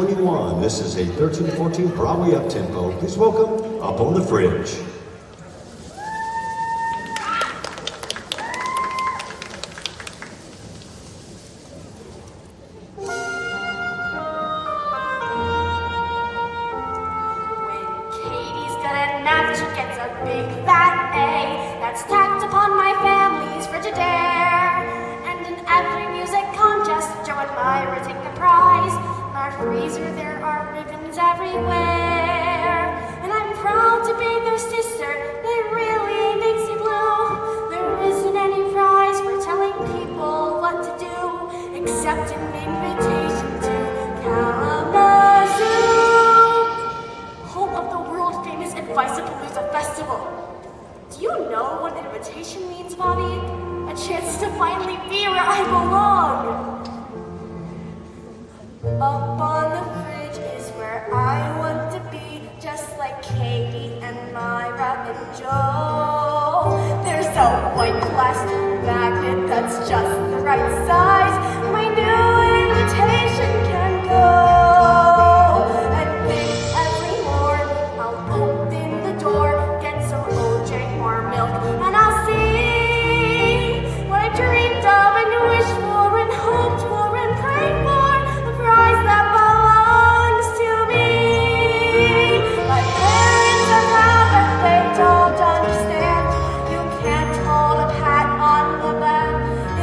21. This is a 13-14 Broadway up-tempo. Please welcome Up on the Fridge. Katie's good at math, she gets a big fat A that's tacked upon my family's Frigidaire. And in every music contest, Joe and Myra take the prize. In our freezer there are ribbons everywhere. And I'm proud to be their sister, they really makes me blue. There isn't any prize for telling people what to do, except an invitation to Kalamazoo, home of the world-famous Advice-A-Palooza Festival. Do you know what an invitation means, Bobby? A chance to finally be where I belong. Up on the fridge is where I want to be, just like Katie and Myra and Joe. There's a white plastic magnet that's just the right size. My new invitation can go. And then every morning I'll open the door, get some OJ or milk, and I'll see what I dreamed of and wished for and hoped for and prayed for. The prize that belongs to me. My parents are proud, but they don't understand. You can't hold a pat on the back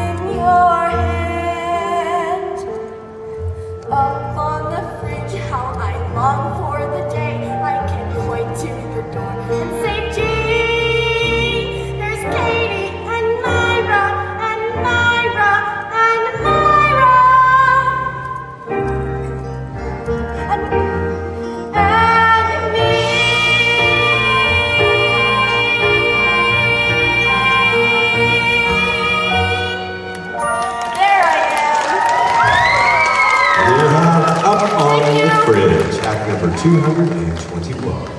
in your hand. Up on the fridge, how I long for the day I can point to the door and say, gee, there's Katie and Myra and Myra and Myra and me. There I am. We have Up on Thank the you. Fridge, act number 221.